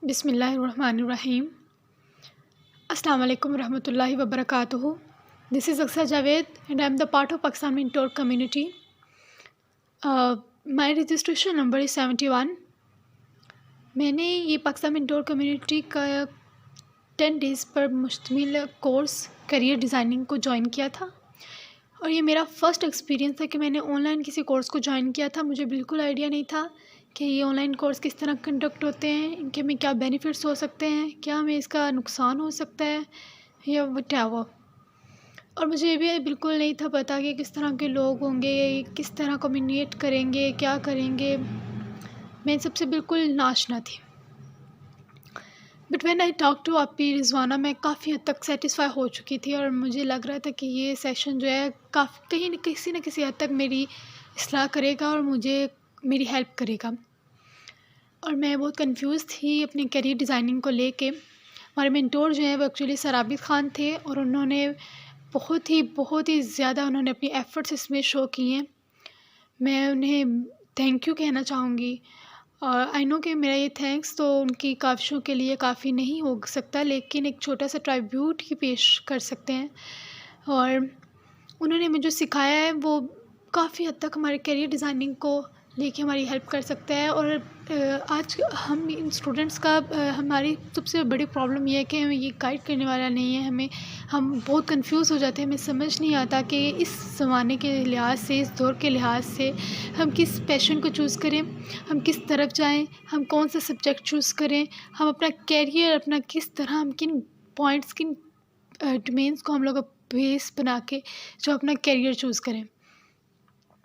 बिस्मिल्लाहिर्रहमानिर्रहीम। अस्सलाम वालेकुम रहमतुल्लाहि व बरकातुहू। दिस इज़ अक्सर Javed and I am the part of Pakistan mentor community. My registration number is 71। मैंने ये पाकिस्तान मेंटोर कम्युनिटी का 10 डेज़ पर मुश्तमिल कोर्स करियर डिज़ाइनिंग को ज्वाइन किया था और ये मेरा फ़र्स्ट एक्सपीरियंस था कि मैंने ऑनलाइन किसी कोर्स को ज्वाइन किया था। मुझे बिल्कुल आइडिया नहीं था कि ये ऑनलाइन कोर्स किस तरह कंडक्ट होते हैं, इनके में क्या बेनिफिट्स हो सकते हैं, क्या हमें इसका नुकसान हो सकता है या व्हाटएवर। और मुझे ये भी बिल्कुल नहीं था पता कि किस तरह के लोग होंगे, किस तरह कम्युनिकेट करेंगे, क्या करेंगे। मैं इन सबसे बिल्कुल नाशना थी। But when I talk to आपी रिजवाना, मैं काफ़ी हद तक सेटिस्फाई हो चुकी थी और मुझे लग रहा था कि ये सेशन जो है कहीं न किसी हद तक मेरी इस्लाह करेगा और मुझे मेरी हेल्प करेगा। और मैं बहुत कंफ्यूज थी अपने करियर डिज़ाइनिंग को लेके। हमारे मेंटोर जो हैं वो एक्चुअली सर आबिद ख़ान थे और उन्होंने बहुत ही ज़्यादा उन्होंने अपनी एफ़र्ट्स इसमें शो किए हैं। मैं उन्हें थैंक यू कहना चाहूँगी। और आई नो कि मेरा ये थैंक्स तो उनकी काविशों के लिए काफ़ी नहीं हो सकता, लेकिन एक छोटा सा ट्रिब्यूट ही पेश कर सकते हैं। और उन्होंने हमें जो सिखाया है वो काफ़ी हद तक हमारे करियर डिज़ाइनिंग को लेके हमारी हेल्प कर सकता है। और आज हम इन स्टूडेंट्स का हमारी सबसे बड़ी प्रॉब्लम ये है कि हमें ये गाइड करने वाला नहीं है। हम बहुत कंफ्यूज हो जाते हैं, हमें समझ नहीं आता कि इस ज़माने के लिहाज से, इस दौर के लिहाज से हम किस पैशन को चूज़ करें, हम किस तरफ जाएं, हम कौन सा सब्जेक्ट चूज़ करें, हम अपना कैरियर अपना किस तरह, हम किन पॉइंट्स, किन डोमेन्स को हम लोग बेस बना के जो अपना कैरियर चूज़ करें।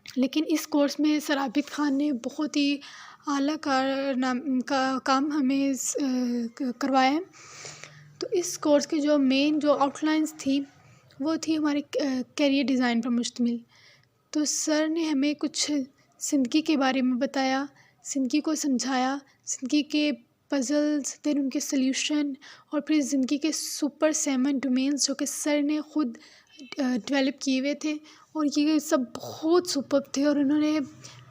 लेकिन इस कोर्स में सर आबिद ख़ान ने बहुत ही आला काम हमें करवाया है। तो इस कोर्स की जो मेन जो आउटलाइंस थी वो थी हमारे कैरियर डिज़ाइन पर मुश्तमिल। तो सर ने हमें कुछ ज़िंदगी के बारे में बताया, ज़िंदगी को समझाया, ज़िंदगी के पज़ल्स, देन उनके सल्यूशन और फिर ज़िंदगी के सुपर 7 डोमेन्स जो कि सर ने ख़ुद डेवलप किए हुए थे और ये सब बहुत सुपर्ब थे और उन्होंने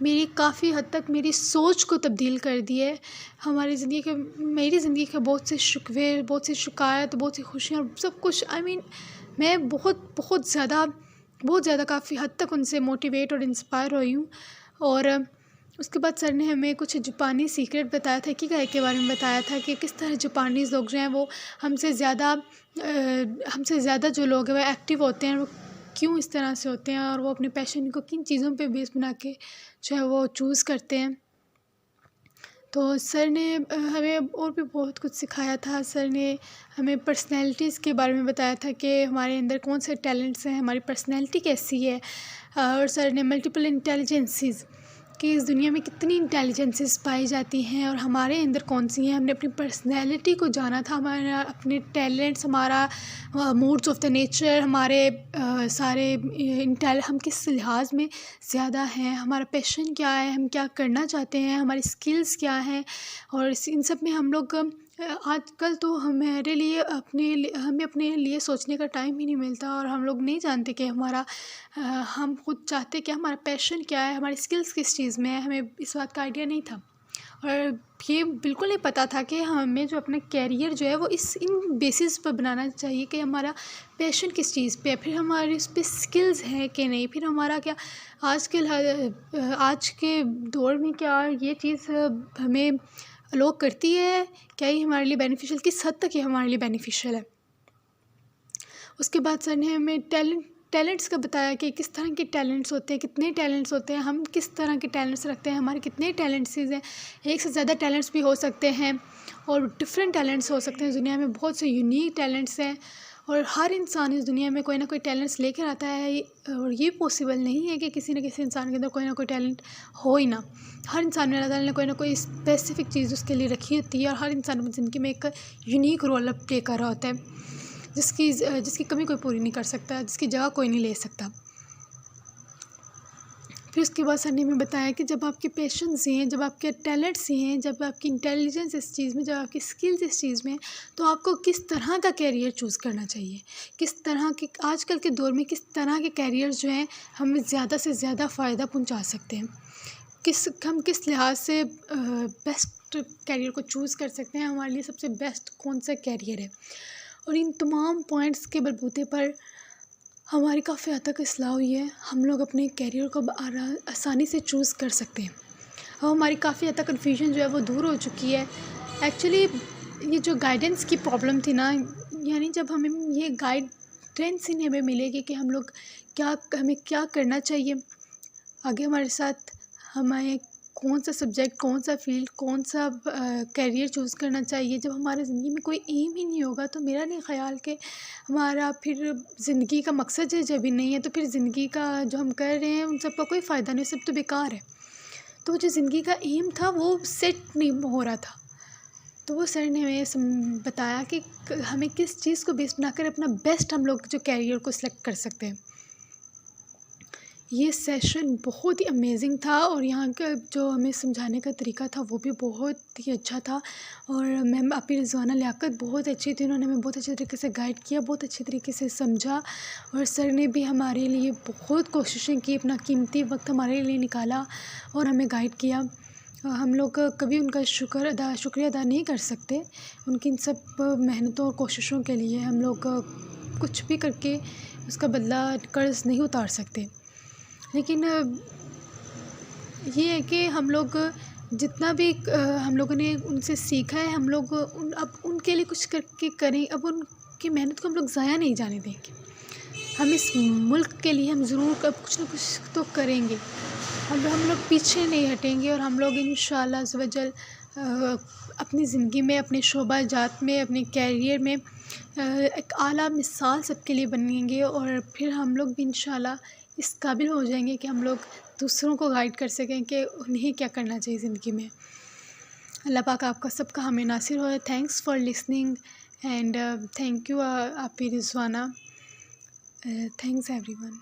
मेरी काफ़ी हद तक मेरी सोच को तब्दील कर दिया है। मेरी ज़िंदगी के बहुत से शिकवे, बहुत सी शिकायत, बहुत सी खुशियाँ और सब कुछ मैं बहुत ज़्यादा काफ़ी हद तक उनसे मोटिवेट और इंस्पायर हुई हूँ। और उसके बाद सर ने हमें कुछ जापानी सीक्रेट बताया था, इकिगाई के बारे में बताया था कि किस तरह जापानीज़ लोग जो हैं वो हमसे ज़्यादा जो लोग हैं वो एक्टिव होते हैं, वो क्यों इस तरह से होते हैं और वो अपने पैशन को किन चीज़ों पे बेस बना के जो है वो चूज़ करते हैं। तो सर ने हमें और भी बहुत कुछ सिखाया था। सर ने हमें पर्सनैलिटीज़ के बारे में बताया था कि हमारे अंदर कौन से टैलेंट्स हैं, हमारी पर्सनैलिटी कैसी है। और सर ने मल्टीपल इंटेलिजेंसीज़ कि इस दुनिया में कितनी इंटेलिजेंसेस पाई जाती हैं और हमारे अंदर कौन सी हैं। हमने अपनी पर्सनैलिटी को जाना था, हमारा अपने टैलेंट्स, हमारा मूड्स ऑफ द नेचर, हमारे सारे हम किस लिहाज में ज़्यादा हैं, हमारा पैशन क्या है, हम क्या करना चाहते हैं, हमारी स्किल्स क्या हैं। और इन सब में हम लोग आजकल तो हमें अपने लिए सोचने का टाइम ही नहीं मिलता और हम लोग नहीं जानते कि हम खुद चाहते कि हमारा पैशन क्या है, हमारी स्किल्स किस चीज़ में है। हमें इस बात का आइडिया नहीं था और ये बिल्कुल नहीं पता था कि हमें जो अपना कैरियर जो है वो इन बेसिस पर बनाना चाहिए कि हमारा पैशन किस चीज़ पे है, फिर हमारी उस पर स्किल्स हैं कि नहीं, फिर हमारा क्या आज के दौर में क्या ये चीज़ हमें लोग करती है, क्या ये हमारे लिए बेनिफिशियल, किस हद तक ये हमारे लिए बेनिफिशियल है। उसके बाद सर ने हमें टैलेंट्स का बताया कि किस तरह के टैलेंट्स होते हैं, कितने टैलेंट्स होते हैं, हम किस तरह के टैलेंट्स रखते हैं, हमारे कितने टैलेंट्स हैं। एक से ज़्यादा टैलेंट्स भी हो सकते हैं और डिफरेंट टैलेंट्स हो सकते हैं। दुनिया में बहुत से यूनिक टैलेंट्स हैं और हर इंसान इस दुनिया में कोई ना कोई टैलेंट्स लेकर आता है और ये पॉसिबल नहीं है कि किसी न किसी इंसान के अंदर कोई ना कोई टैलेंट हो ही ना। हर इंसान में अल्लाह ताला ने कोई ना कोई स्पेसिफ़िक चीज़ उसके लिए रखी होती है और हर इंसान अपनी ज़िंदगी में एक यूनिक रोल प्ले कर रहा होता है जिसकी कमी कोई पूरी नहीं कर सकता, जिसकी जगह कोई नहीं ले सकता। फिर उसके बाद सर ने हमें बताया कि जब आपके पैशंस हैं, जब आपके टैलेंट्स हैं, जब आपकी इंटेलिजेंस इस चीज़ में, जब आपकी स्किल्स इस चीज़ में, तो आपको किस तरह का कैरियर चूज़ करना चाहिए। किस तरह के आजकल के दौर में किस तरह के कैरियर जो हैं हमें ज़्यादा से ज़्यादा फ़ायदा पहुंचा सकते हैं। हम किस लिहाज से बेस्ट बेस्ट कैरियर को चूज़ कर सकते हैं, हमारे लिए सबसे बेस्ट कौन सा कैरियर है। और इन तमाम पॉइंट्स के बलबूते पर हमारी काफ़ी हद तक इस्लाह हुई है, हम लोग अपने कैरियर को आसानी से चूज़ कर सकते हैं। और हमारी काफ़ी हद तक कन्फ्यूजन जो है वो दूर हो चुकी है। एक्चुअली ये जो गाइडेंस की प्रॉब्लम थी ना, यानी जब हमें ये गाइडेंस ही नहीं हमें मिलेगी कि हमें क्या करना चाहिए आगे हमारे साथ, हमें कौन सा सब्जेक्ट, कौन सा फ़ील्ड, कौन सा कैरियर चूज़ करना चाहिए। जब हमारे ज़िंदगी में कोई एम ही नहीं होगा तो मेरा नहीं ख़्याल कि हमारा फिर ज़िंदगी का मकसद है जब ही नहीं है तो फिर ज़िंदगी का जो हम कर रहे हैं उन सब का कोई फ़ायदा नहीं, सब तो बेकार है। तो जो ज़िंदगी का एम था वो सेट नहीं हो रहा था। तो वो सर ने हमें बताया कि हमें किस चीज़ को बेस बनाकर अपना बेस्ट हम लोग जो कैरियर को सिलेक्ट कर सकते हैं। ये सेशन बहुत ही अमेजिंग था और यहाँ का जो हमें समझाने का तरीका था वो भी बहुत ही अच्छा था। और मैम आपी रिज़वाना लियाकत बहुत अच्छी थी, उन्होंने हमें बहुत अच्छे तरीके से गाइड किया, बहुत अच्छे तरीके से समझा। और सर ने भी हमारे लिए बहुत कोशिशें की, अपना कीमती वक्त हमारे लिए निकाला और हमें गाइड किया। हम लोग कभी उनका शुक्रिया अदा नहीं कर सकते, उनकी इन सब मेहनतों और कोशिशों के लिए। हम लोग कुछ भी करके उसका बदला कर्ज़ नहीं उतार सकते, लेकिन ये है कि हम लोग जितना भी हम लोगों ने उनसे सीखा है, हम लोग अब उनके लिए कुछ करके करें। अब उनकी मेहनत को हम लोग ज़ाया नहीं जाने देंगे। हम इस मुल्क के लिए हम ज़रूर अब कुछ ना कुछ तो करेंगे। हम लोग पीछे नहीं हटेंगे और हम लोग इंशाअल्लाह अज़्ज़ व जल अपनी ज़िंदगी में, अपने शोबा-जात में, अपने कैरियर में एक आला मिसाल सबके लिए बनेंगे। और फिर हम लोग भी इंशाअल्लाह इस काबिल हो जाएंगे कि हम लोग दूसरों को गाइड कर सकें कि उन्हें क्या करना चाहिए ज़िंदगी में। अल्लाह पाक आपका सबका हमें नासिर हो। Thanks for listening and thank you आपी रिज़वाना। Thanks everyone.